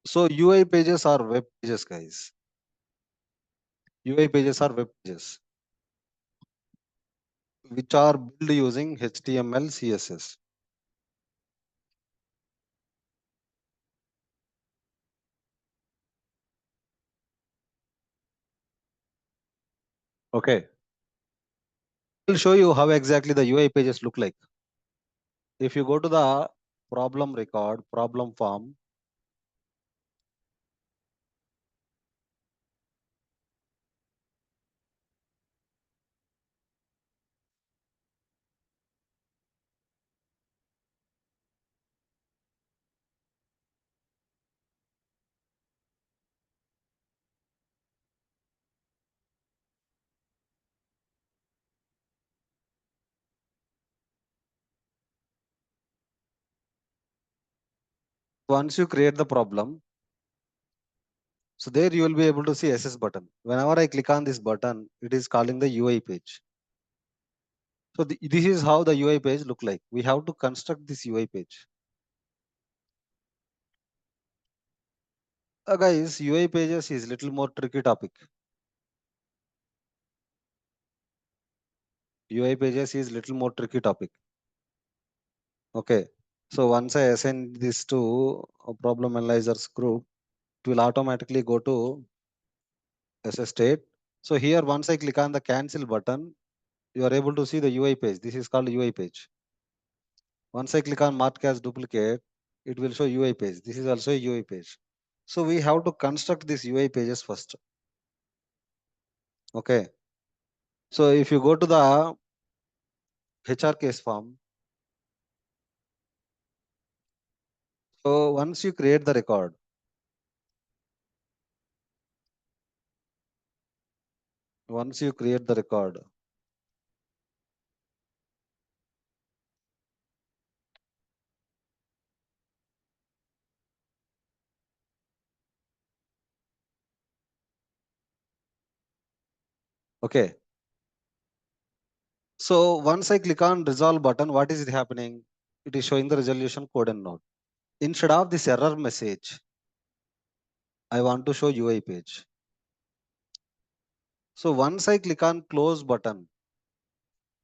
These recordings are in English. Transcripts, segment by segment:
So UI pages are web pages, guys. UI pages are web pages which are built using HTML, CSS. Okay. I'll show you how exactly the UI pages look like. If you go to the problem record, problem form, once you create the problem, so there you will be able to see SS button. Whenever I click on this button, it is calling the UI page. So this is how the UI page look like. We have to construct this UI page. Guys, UI pages is little more tricky topic. UI pages is little more tricky topic. Okay. So once I assign this to a problem analyzers group, it will automatically go to SS state. So here, once I click on the cancel button, you are able to see the UI page. This is called UI page. Once I click on mark as duplicate, it will show UI page. This is also a UI page. So we have to construct these UI pages first. Okay. So if you go to the HR case form, so once you create the record, once you create the record, okay. So once I click on resolve button, what is it happening? It is showing the resolution code and node. Instead of this error message, I want to show UI page. So once I click on close button,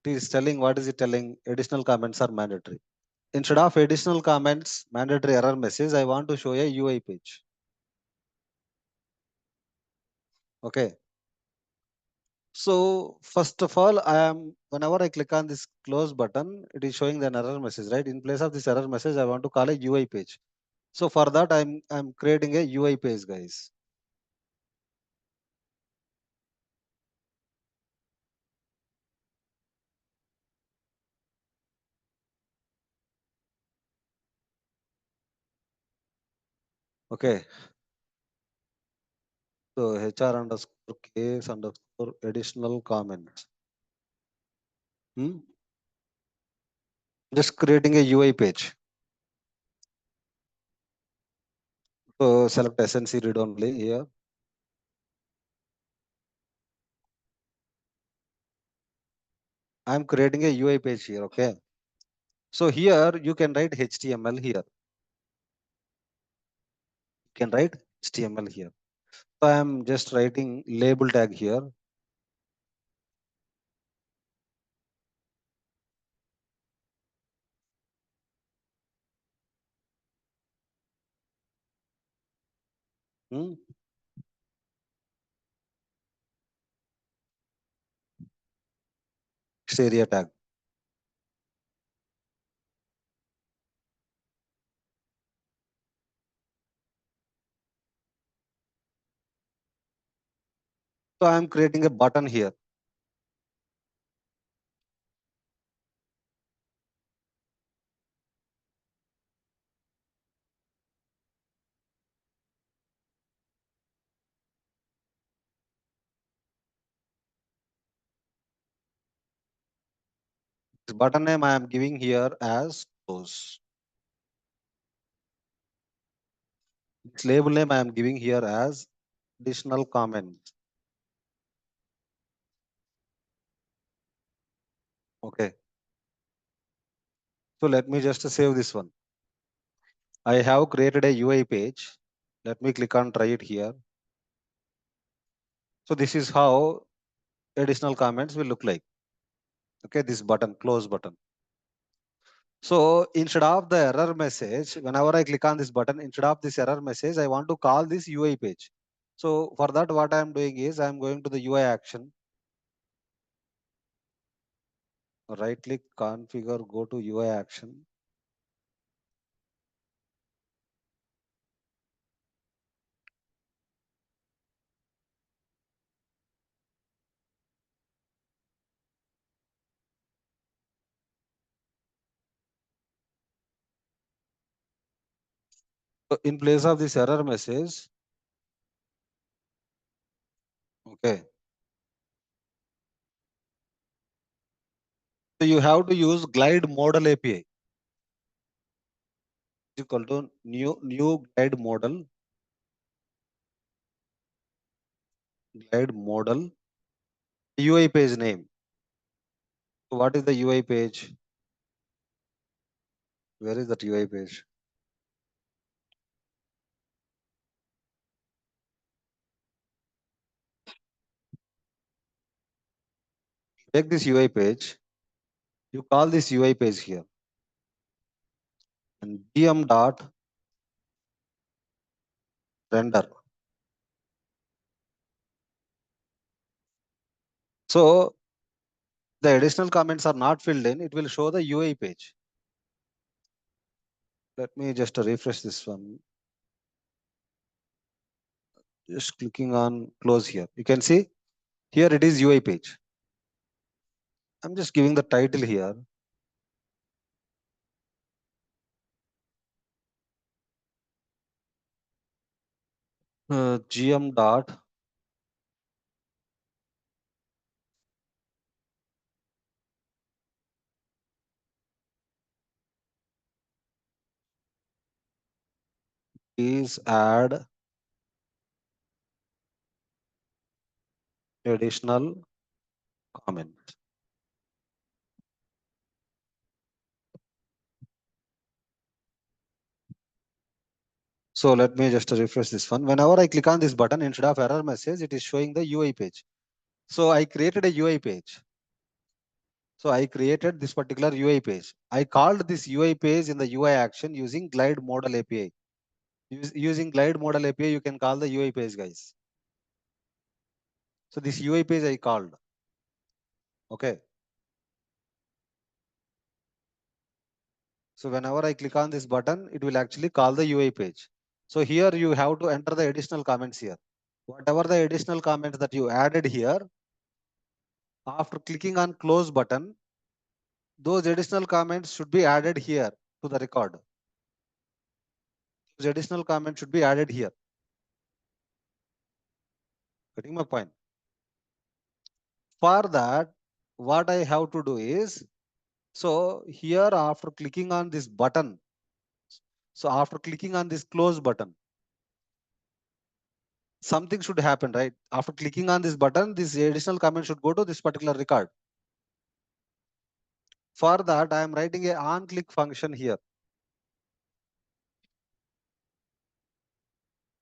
it is telling, what is it telling? Additional comments are mandatory. Instead of additional comments, mandatory error message, I want to show a UI page. Okay. So first of all, whenever I click on this close button, it is showing an error message, right? In place of this error message, I want to call a UI page. So for that, I'm creating a UI page, guys. Okay. So HR underscore case underscore additional comments. Just creating a UI page. So select SNC read only here. I'm creating a UI page here. Okay. So here you can write HTML here. You can write HTML here. So I'm just writing label tag here. Hmm? Text area tag. So I'm creating a button here. This button name I am giving here as close. This label name I am giving here as additional comments. Okay. So let me just save this one. I have created a UI page. Let me click on try it here. So this is how additional comments will look like. Okay, this button, close button. So instead of the error message, whenever I click on this button, instead of this error message, I want to call this UI page. So for that, what I am doing is I am going to the UI action, right click, configure, go to UI action. So in place of this error message, okay. So you have to use glide model API equal to new glide model UI page name. So what is the UI page? Where is that UI page? Take this UI page. You call this UI page here and gm dot render. So the additional comments are not filled in. It will show the UI page. Let me just refresh this one. Just clicking on close here. You can see here it is UI page. I'm just giving the title here. GM dot is add additional comment. So let me just refresh this one. Whenever I click on this button, instead of error message, it is showing the UI page. So I created a UI page. So I created this particular UI page. I called this UI page in the UI action using glide model API. Using glide model API, you can call the UI page, guys. So this UI page I called. Okay. So whenever I click on this button, it will actually call the UI page. So here you have to enter the additional comments here. Whatever the additional comments that you added here, after clicking on close button, those additional comments should be added here to the record. Those additional comments should be added here. Getting my point? For that, what I have to do is, so here after clicking on this button, so after clicking on this close button, something should happen, right? After clicking on this button, this additional comment should go to this particular record. For that, I am writing a on click function here.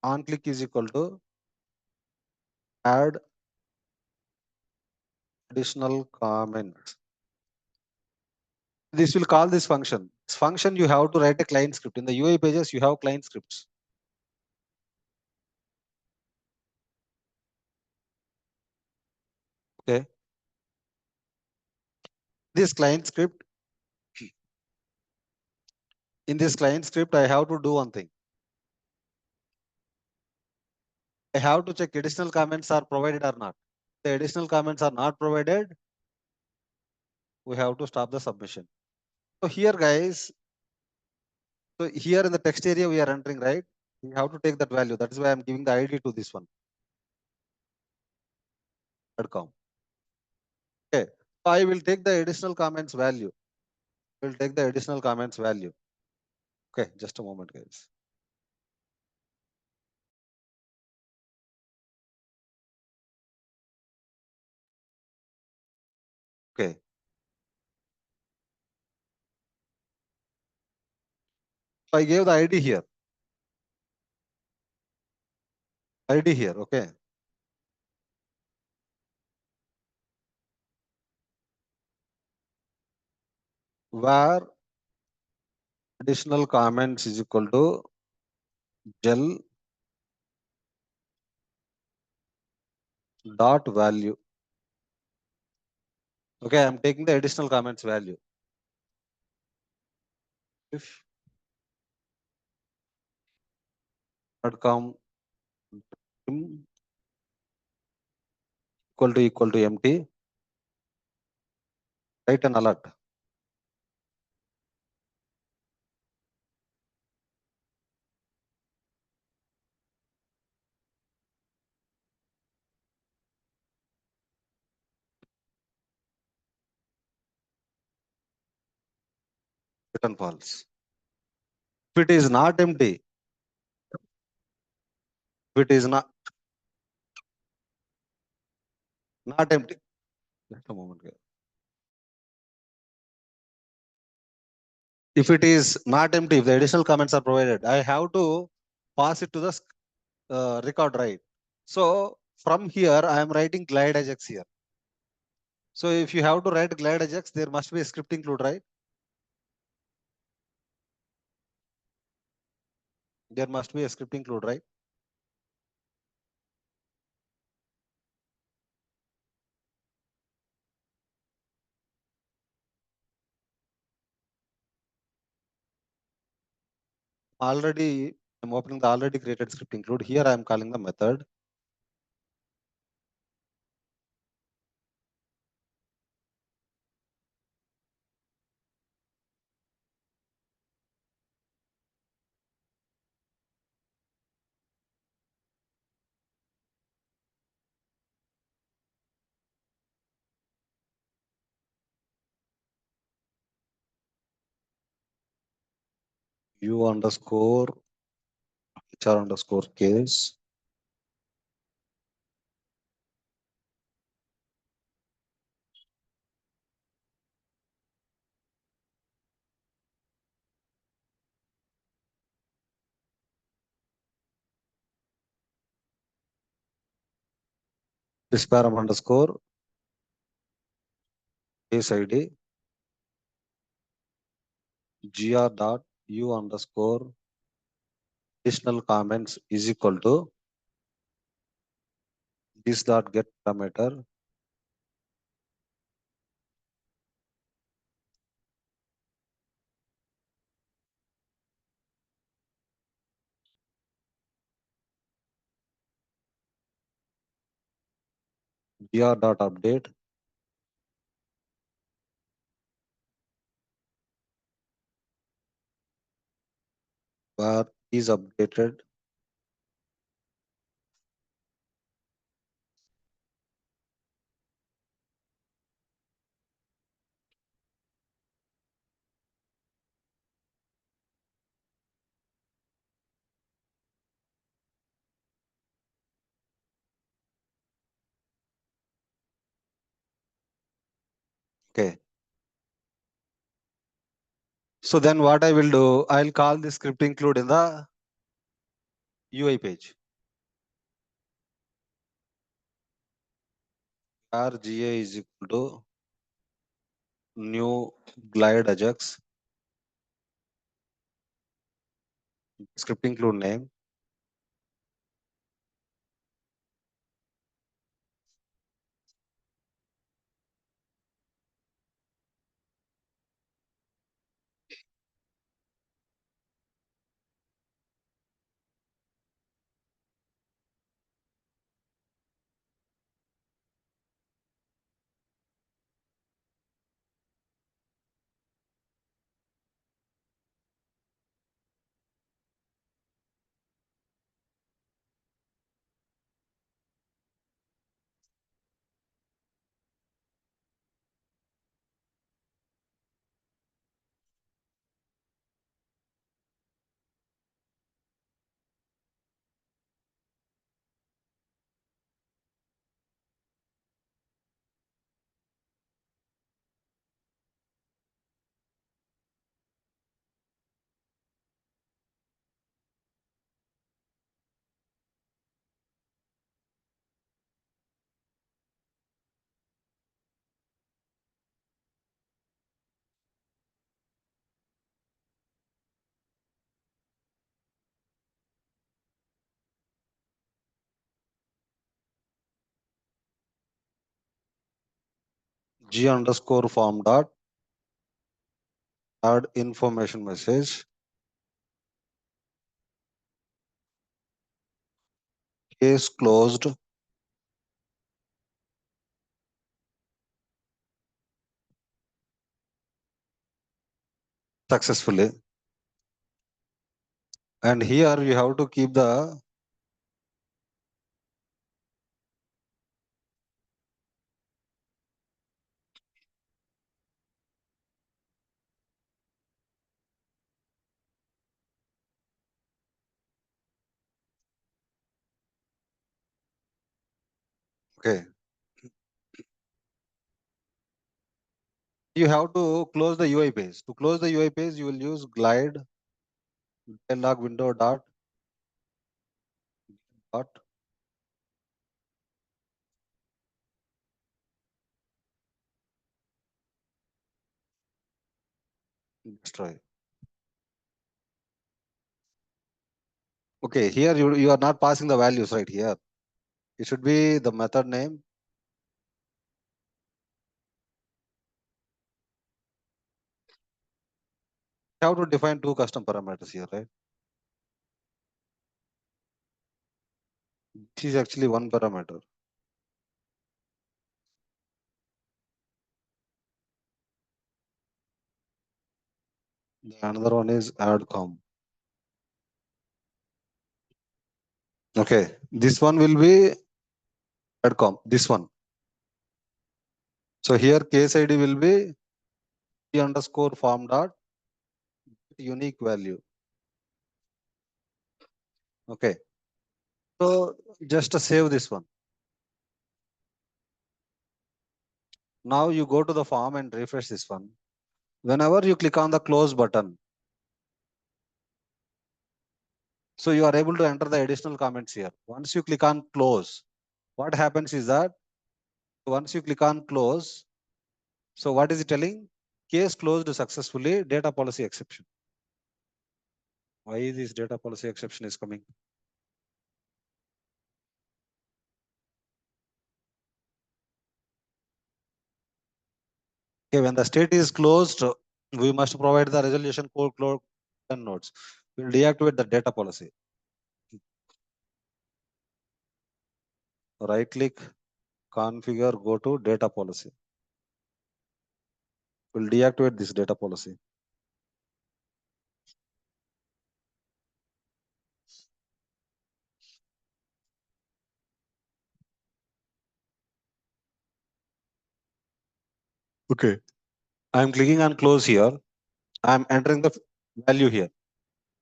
On click is equal to add additional comments. This will call this function. This function you have to write a client script. In the UI pages, you have client scripts. Okay. This client script, in this client script, I have to do one thing. I have to check additional comments are provided or not. If the additional comments are not provided, we have to stop the submission. So here, guys, so here in the text area we are entering, right? We have to take that value. That is why I'm giving the ID to this one. .com. Okay. So I will take the additional comments value. We'll take the additional comments value. Okay, just a moment, guys. Okay. So I gave the ID here. ID here, okay. Where additional comments is equal to gel dot value. Okay, I'm taking the additional comments value. If com equal to empty, write an alert. Return false. If it is not empty, if it is not empty, just a moment here. If it is not empty, if the additional comments are provided, I have to pass it to the record, right? So from here, I am writing glide ajax here. So if you have to write glide ajax, there must be a script include, right? There must be a script include, right? Already, I'm opening the already created script include. Here I am calling the method. U underscore HR underscore case. This param underscore case ID. GR dot U underscore additional comments is equal to this dot get parameter gr dot update where is updated okay. So then what I will do, I'll call this script include in the UI page. RGA is equal to new glide ajax script include name. G underscore form dot add information message. Case closed. Successfully. And here you have to keep the okay. You have to close the UI page. To close the UI page, you will use glide dialog window dot destroy. Okay, here you are not passing the values right here. It should be the method name. You have to define two custom parameters here, right? This is actually one parameter. The another one is add com. Okay, this one will be add com. This one. So here case ID will be P underscore form dot unique value. Okay. So just to save this one. Now you go to the form and refresh this one. Whenever you click on the close button, so you are able to enter the additional comments here. Once you click on close, what happens is that once you click on close, so what is it telling? Case closed successfully, data policy exception. Why this data policy exception is coming? Okay, when the state is closed, we must provide the resolution code nodes. We'll deactivate the data policy. Right click, configure, go to data policy. We'll deactivate this data policy. Okay. I'm clicking on close here. I'm entering the value here.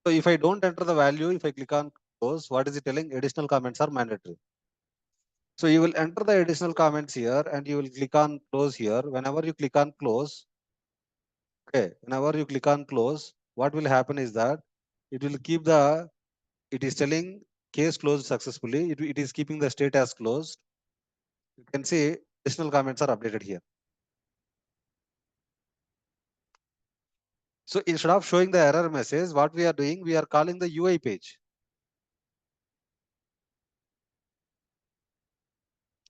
So if I don't enter the value, if I click on close, what is it telling? Additional comments are mandatory. So you will enter the additional comments here and you will click on close here. Whenever you click on close, okay, whenever you click on close, what will happen is that it will keep the, it is telling case closed successfully. It is keeping the state as closed. You can see additional comments are updated here. So instead of showing the error message, what we are doing, we are calling the UI page.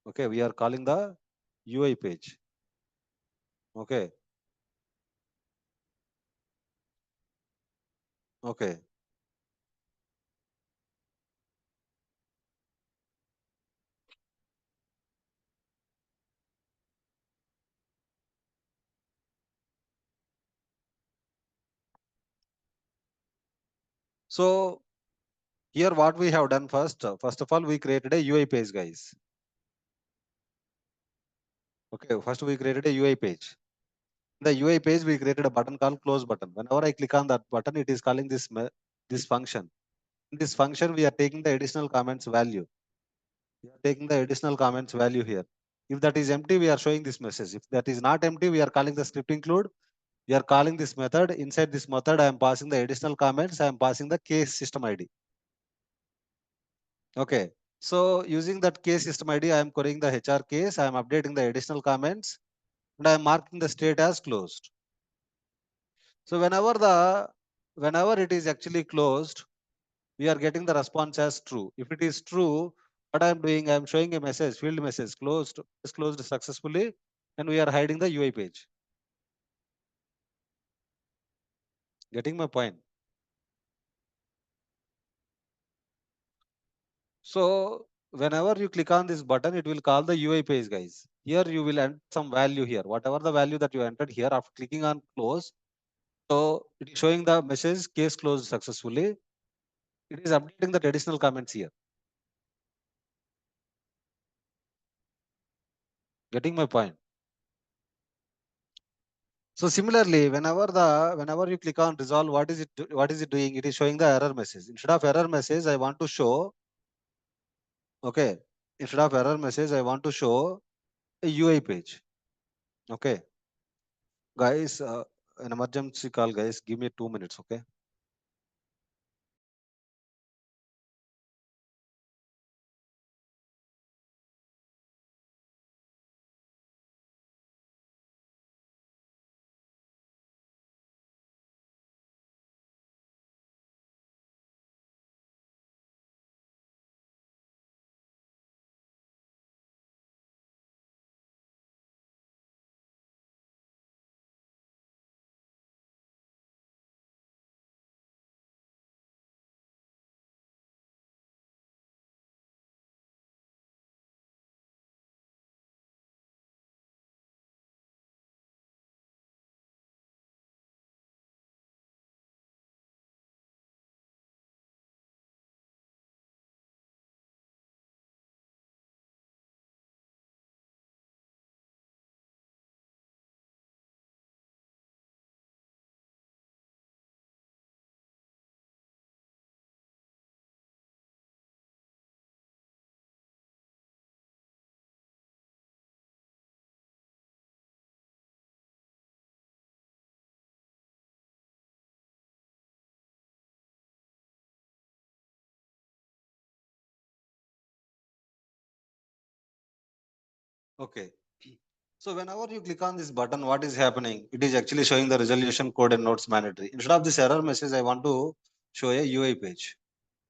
Okay, we are calling the UI page. Okay. Okay. So here what we have done first of all, we created a UI page, guys. Okay, first we created a UI page. The UI page, we created a button called close button. Whenever I click on that button, it is calling this function. In this function, we are taking the additional comments value. We are taking the additional comments value here. If that is empty, we are showing this message. If that is not empty, we are calling the script include. We are calling this method. Inside this method, I am passing the additional comments. I am passing the case system ID. Okay. So using that case system ID, I am querying the HR case. I am updating the additional comments and I am marking the state as closed. So whenever it is actually closed, we are getting the response as true. If it is true, what I am doing, I am showing a message, field message closed, is closed successfully. and we are hiding the UI page. Getting my point? So whenever you click on this button, it will call the UI page, guys. Here you will enter some value here. Whatever the value that you entered here, after clicking on close, so it is showing the message case closed successfully. It is updating the additional comments here. Getting my point? So similarly, whenever you click on resolve, what is it doing? It is showing the error message. Instead of error message, I want to show, okay. Instead of error message, I want to show a UI page. Okay. Guys, an emergency call, guys. Give me 2 minutes, okay? Okay. So whenever you click on this button, what is happening? It is actually showing the resolution code and notes mandatory. Instead of this error message, I want to show a UI page.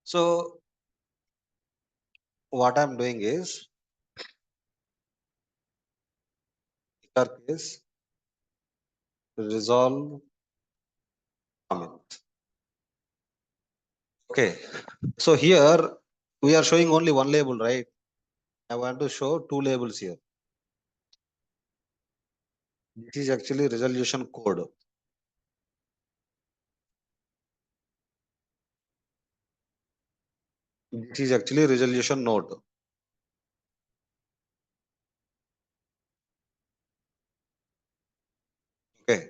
So what I'm doing is, in our case, resolve comment. Okay. So here we are showing only one label, right? I want to show two labels here. This is actually resolution code. This is actually resolution node. Okay.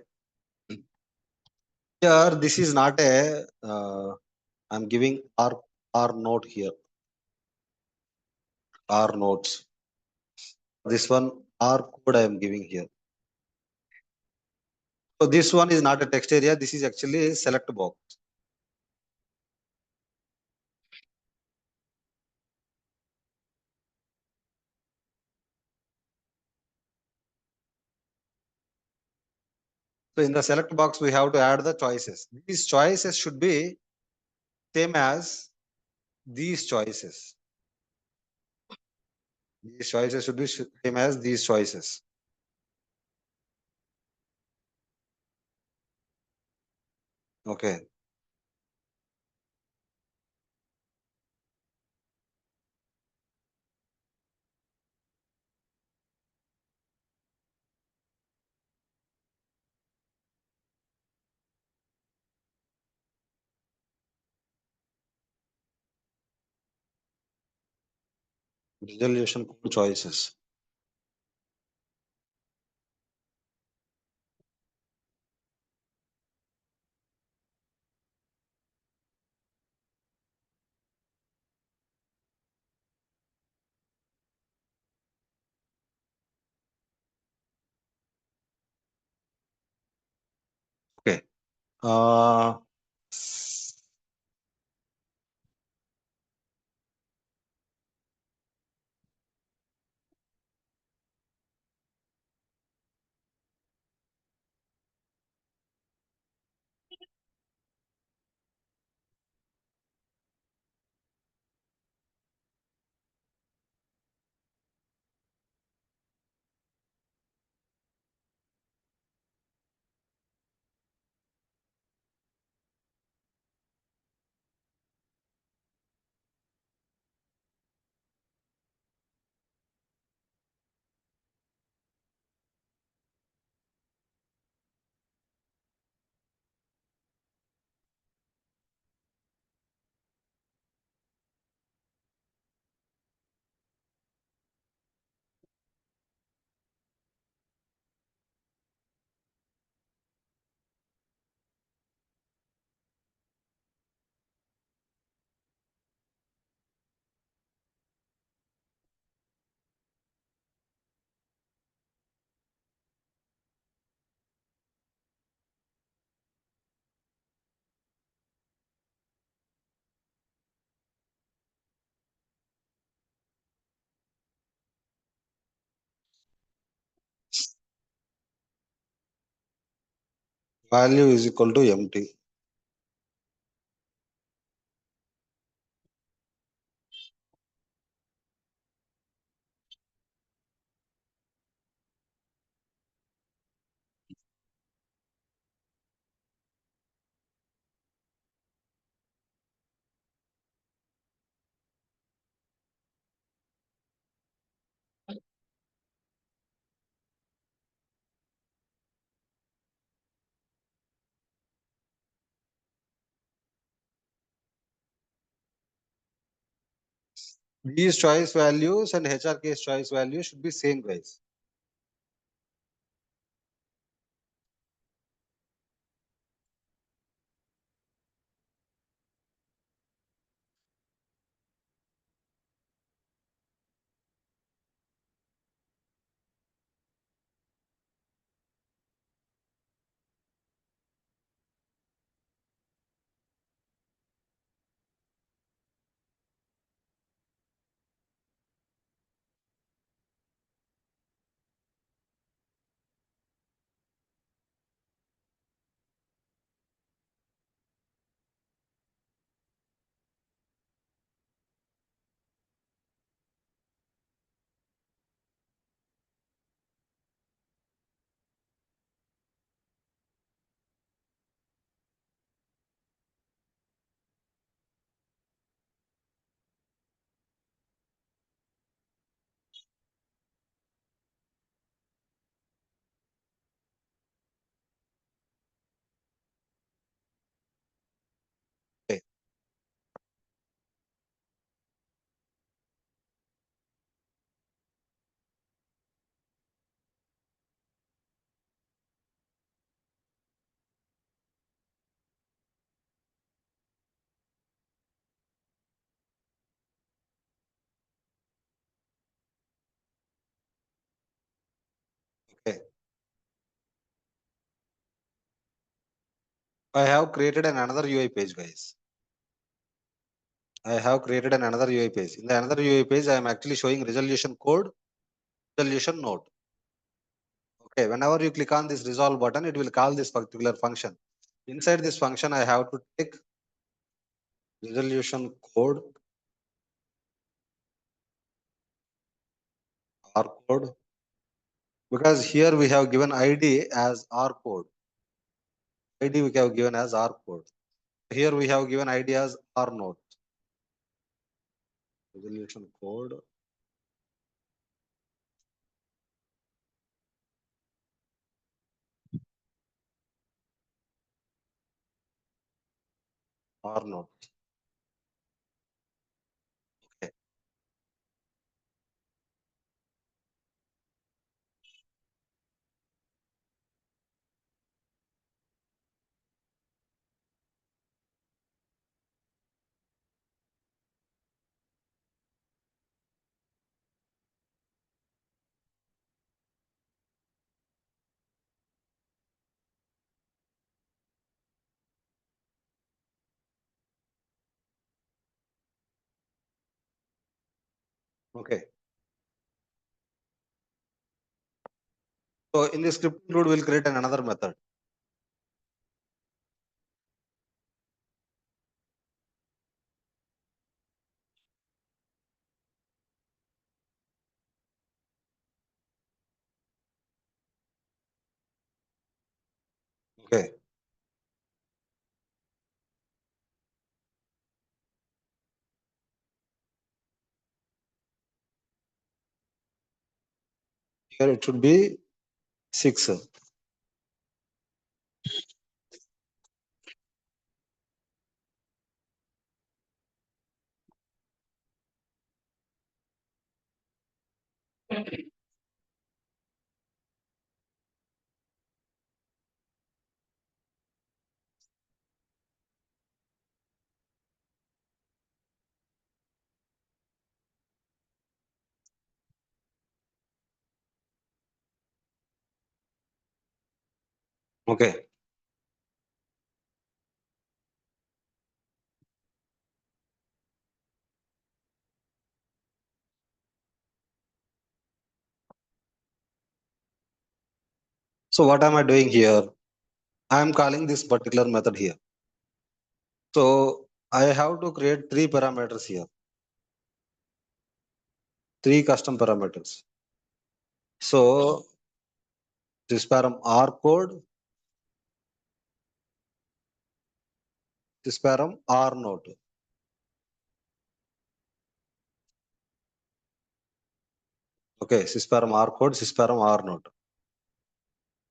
Here, this is not a, I'm giving R node here, R nodes. This one, R code I am giving here. So this one is not a text area. This is actually a select box. So in the select box, we have to add the choices. These choices should be same as these choices. These choices should be same as these choices. Okay. Resolution code choices. Okay. Uh, value is equal to empty. These choice values and HR case choice values should be same, guys. Okay. Okay. I have created another UI page, guys. I have created another UI page. In the another UI page, I am actually showing resolution code, resolution node. Okay, whenever you click on this resolve button, it will call this particular function. Inside this function, I have to take resolution code, R code, because here we have given ID as R code. ID we have given as R code. Here we have given ID as R node. Resolution code, R node. Okay. Okay. So in the script include, we'll create another method. Okay. Here it should be 6. Okay. So what am I doing here? I am calling this particular method here. So I have to create 3 parameters here, 3 custom parameters. So this param R code, this param R note. Okay, sysparam R code, sysparam R note.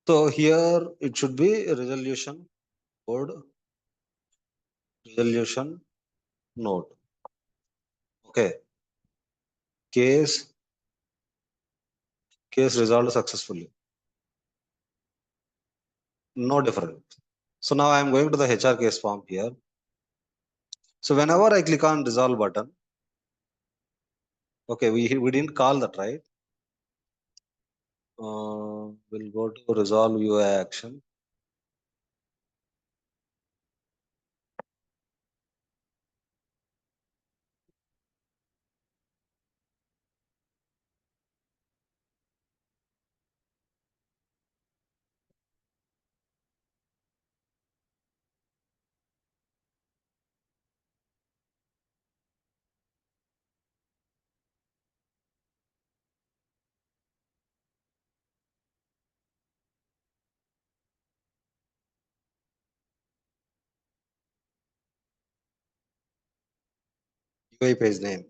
So here it should be resolution code, resolution note. Okay, case resolved successfully. No difference. So now I am going to the HR case form here. So whenever I click on resolve button, okay, we didn't call that, right? We'll go to resolve UI action. UI page name.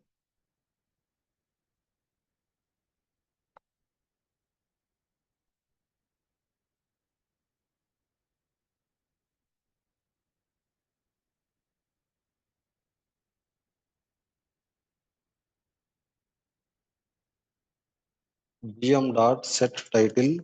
GM dot set title.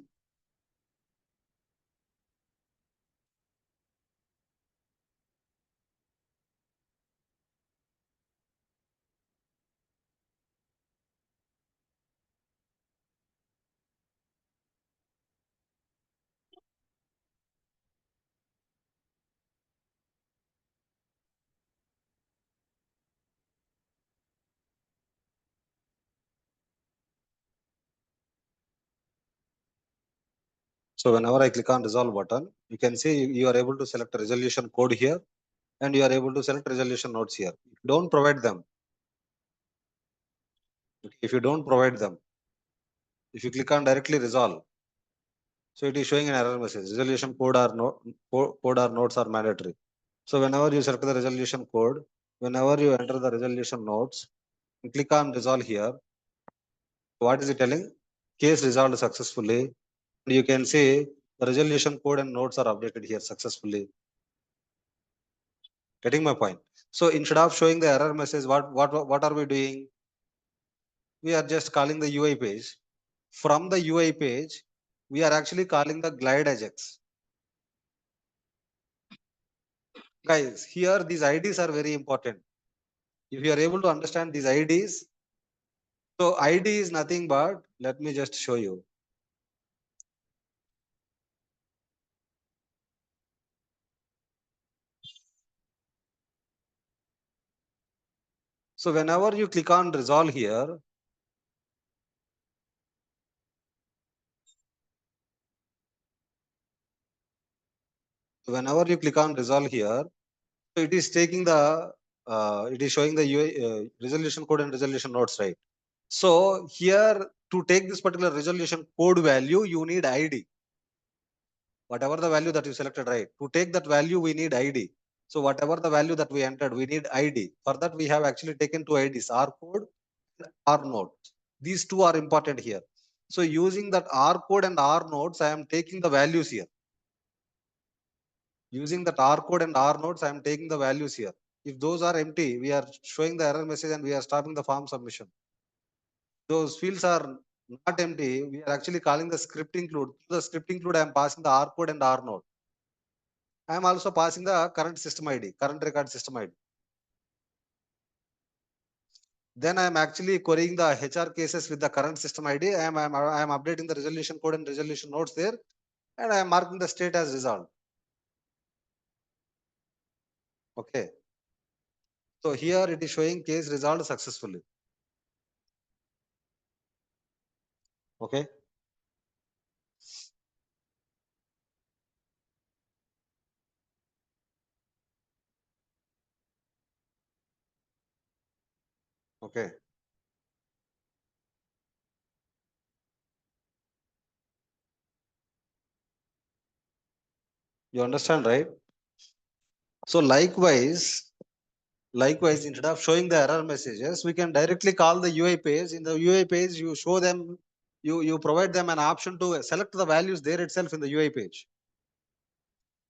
So whenever I click on resolve button, you can see you are able to select a resolution code here and you are able to select resolution nodes here. If you don't provide them, if you don't provide them, if you click on directly resolve, so it is showing an error message. Resolution code or code or nodes are mandatory. So whenever you select the resolution code, whenever you enter the resolution nodes, and click on resolve here, what is it telling? Case resolved successfully. You can see the resolution code and nodes are updated here successfully. Getting my point? So instead of showing the error message, what are we doing? We are just calling the UI page. From the UI page, we are actually calling the glide ajax. Guys, here these IDs are very important. If you are able to understand these IDs, so ID is nothing but, let me just show you. So whenever you click on resolve here, whenever you click on resolve here, so it is taking the, it is showing the UI, resolution code and resolution nodes, right? So here to take this particular resolution code value, you need ID. Whatever the value that you selected, right? To take that value, we need ID. So whatever the value that we entered, we need ID. For that, we have actually taken two IDs, R code and R node. These two are important here. So using that R code and R nodes, I am taking the values here. Using that R code and R nodes, I am taking the values here. If those are empty, we are showing the error message and we are stopping the form submission. Those fields are not empty. We are actually calling the script include. To the script include, I am passing the R code and R node. I am also passing the current system ID, current record system ID. Then I am actually querying the HR cases with the current system ID. I am updating the resolution code and resolution nodes there, and I am marking the state as resolved. Okay. So here it is showing case resolved successfully. Okay. Okay. You understand, right? So likewise, instead of showing the error messages, we can directly call the UI page. In the UI page, you show them, you provide them an option to select the values there itself in the UI page.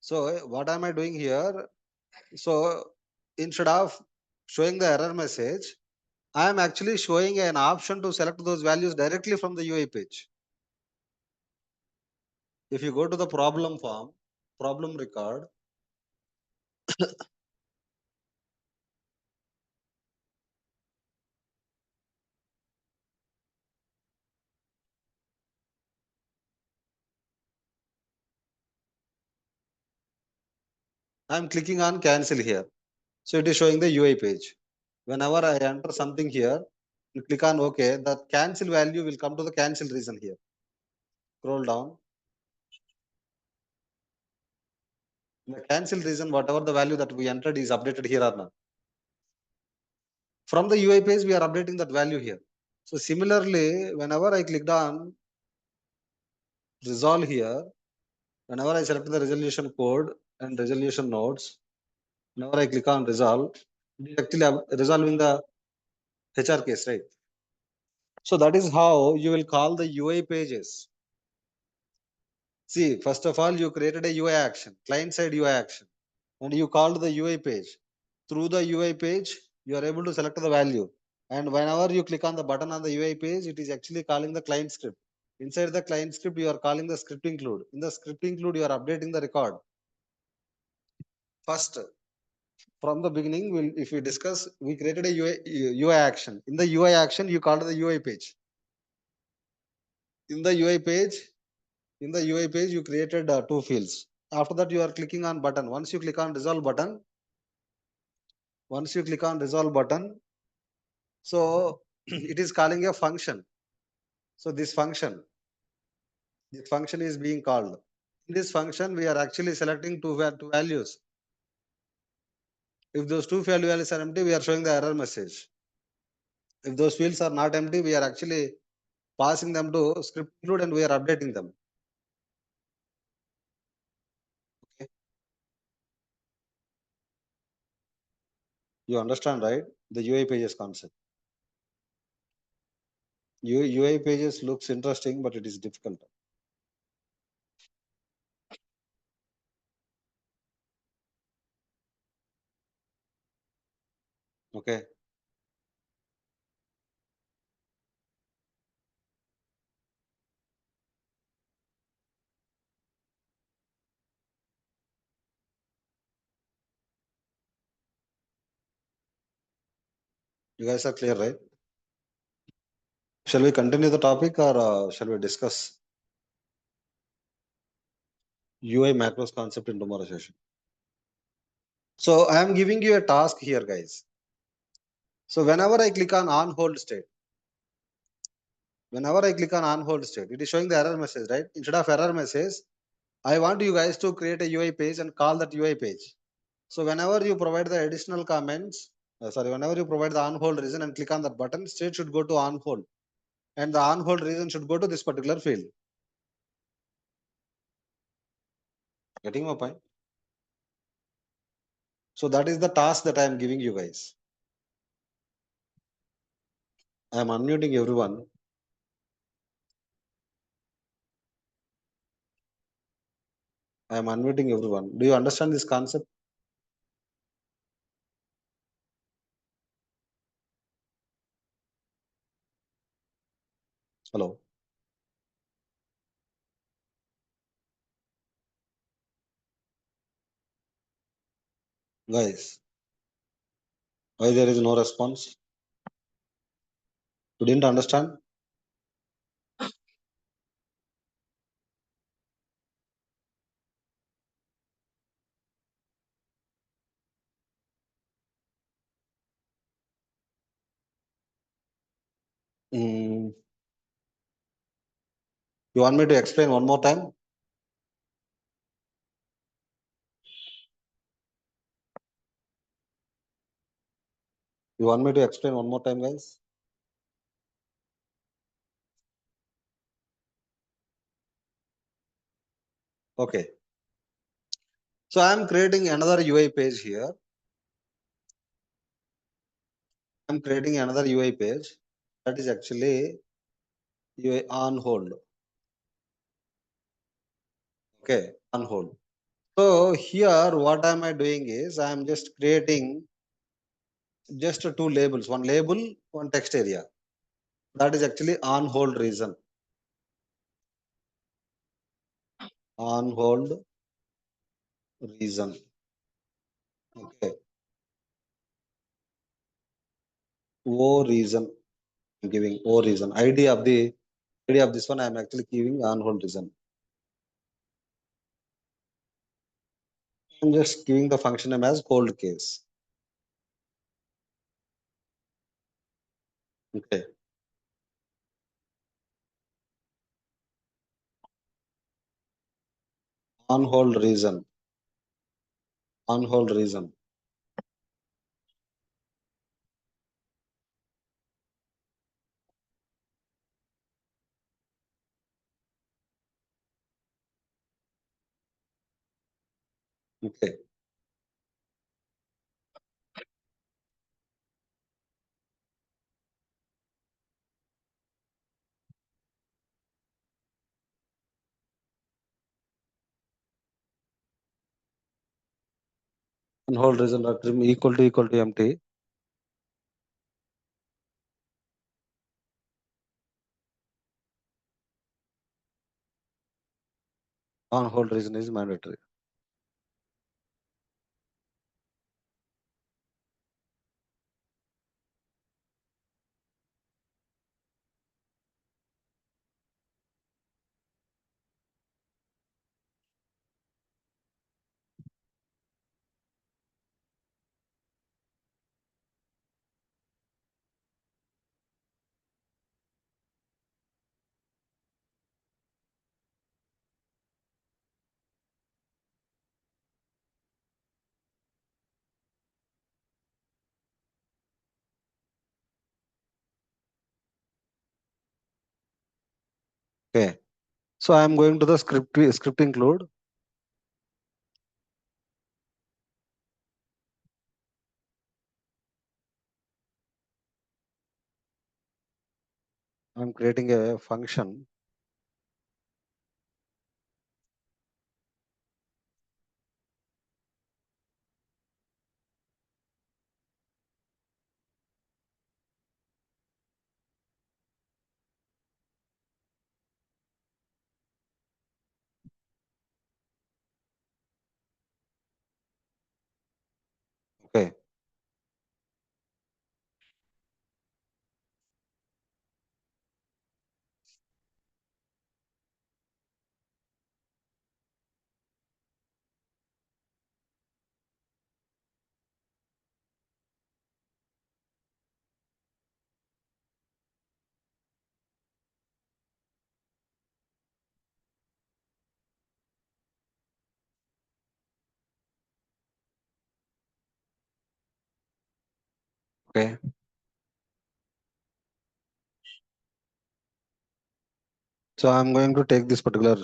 So what am I doing here? So instead of showing the error message, I am actually showing an option to select those values directly from the UI page. If you go to the problem form, problem record, I am clicking on cancel here. So it is showing the UI page. Whenever I enter something here, you click on OK, the cancel value will come to the cancel reason here. Scroll down. The cancel reason, whatever the value that we entered is updated here or not. From the UI page, we are updating that value here. So similarly, whenever I clicked on resolve here, whenever I select the resolution code and resolution nodes, whenever I click on resolve, it is actually resolving the HR case, right? So that is how you will call the UI pages. See, first of all, you created a UI action, client side UI action, and you called the UI page. Through the UI page, you are able to select the value. And whenever you click on the button on the UI page, it is actually calling the client script. Inside the client script, you are calling the script include. In the script include, you are updating the record. First, from the beginning, if we discuss, we created a UI action. In the UI action, you called the UI page. In the UI page, you created two fields. After that, you are clicking on button. Once you click on resolve button, so it is calling a function. So this function is being called. In this function, we are actually selecting two values. If those two values are empty, we are showing the error message. If those fields are not empty, we are actually passing them to script include and we are updating them. Okay. You understand, right? The UI pages concept. UI pages looks interesting, but it is difficult. Okay. You guys are clear, right? Shall we continue the topic or shall we discuss UI macros concept in tomorrow session? So I am giving you a task here, guys. So whenever I click on hold state, it is showing the error message, right? Instead of error message, I want you guys to create a UI page and call that UI page. So whenever you provide the additional comments, whenever you provide the on hold reason and click on that button, state should go to on hold. And the on hold reason should go to this particular field. Getting my point? So that is the task that I am giving you guys. I am unmuting everyone. I am unmuting everyone. Do you understand this concept? Hello. Guys, why there is no response? You didn't understand? Mm, you want me to explain one more time? You want me to explain one more time, guys? Okay. So I'm creating another UI page here. I'm creating another UI page that is actually UI on hold. Okay, on hold. So here, what am I doing is I'm just creating just two labels, one label, one text area. That is actually on hold reason. On hold reason. Okay. O reason. I'm giving O reason. ID of this one I'm actually giving on hold reason. I'm just giving the function name as cold case. Okay. On hold reason. On hold reason. Okay. On hold reason equal to empty. On hold reason is mandatory. Okay. So I'm going to the script include. I'm creating a function. Okay. Okay. So I'm going to take this particular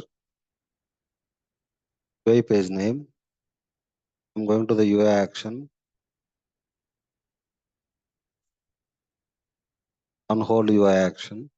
UI page name. I'm going to the UI action. On hold UI action.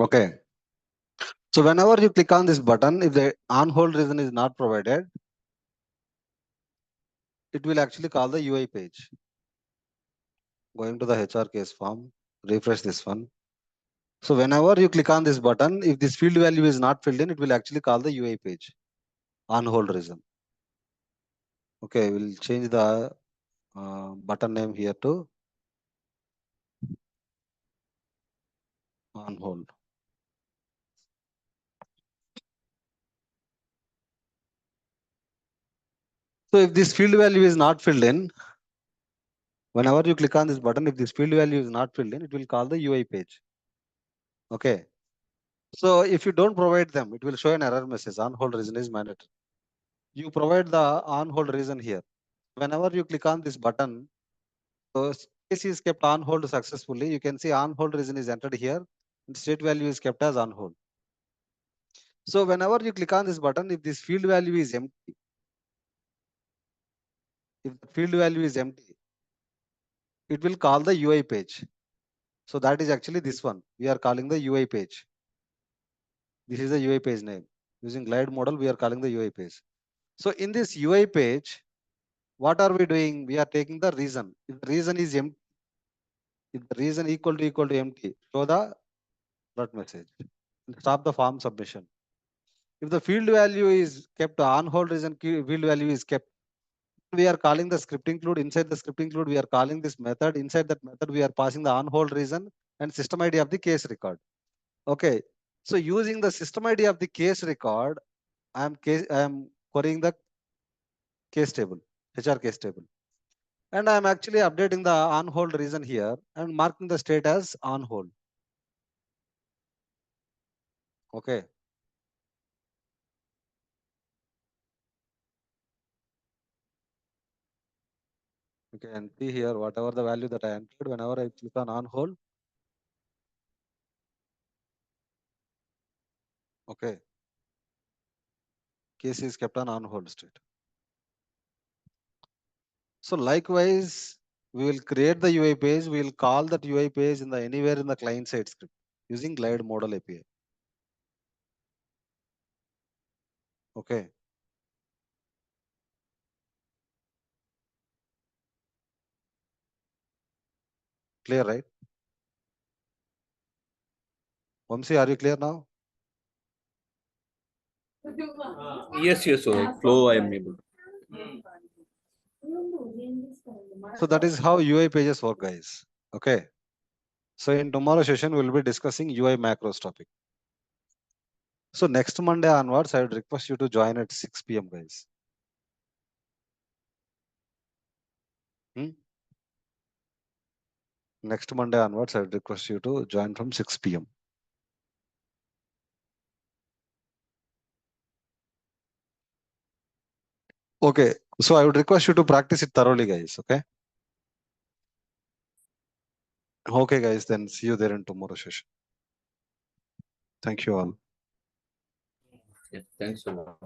Okay. So whenever you click on this button, if the on hold reason is not provided, it will actually call the UI page. Going to the HR case form, refresh this one. So whenever you click on this button, if this field value is not filled in, it will actually call the UI page, on hold reason. Okay, we'll change the button name here to on hold. So if this field value is not filled in, whenever you click on this button, if this field value is not filled in, it will call the UI page. Okay. So if you don't provide them, it will show an error message. On hold reason is mandatory. You provide the on hold reason here. Whenever you click on this button, so case is kept on hold successfully. You can see on hold reason is entered here. And state value is kept as on hold. So whenever you click on this button, if this field value is empty, if the field value is empty, it will call the UI page. So that is actually this one. We are calling the UI page. This is the UI page name. Using glide model, we are calling the UI page. So in this UI page, what are we doing? We are taking the reason. If the reason is empty, if the reason equal to empty, show the alert message. Stop the form submission. If the field value is kept on hold reason, field value is kept. We are calling the script include. Inside the script include, we are calling this method. Inside that method, we are passing the on hold reason and system ID of the case record. Okay. So using the system ID of the case record, I am querying the case table, HR case table. And I am actually updating the on hold reason here and marking the state as on hold. Okay. You can see here whatever the value that I entered, whenever I click on hold. Okay. Case is kept on hold state. So likewise, we will create the UI page. We will call that UI page in the anywhere in the client side script using glide model API. Okay. Clear, right? Vamsi, are you clear now? Yes, so flow I am able. So that is how UI pages work, guys. Okay. So in tomorrow's session, we'll be discussing UI macros topic. So next Monday onwards, I would request you to join at 6 p.m. guys. Next Monday onwards, I would request you to join from 6 p.m. Okay. So I would request you to practice it thoroughly, guys. Okay. Okay, guys. Then see you there in tomorrow's session. Thank you all. Yeah, thanks a lot.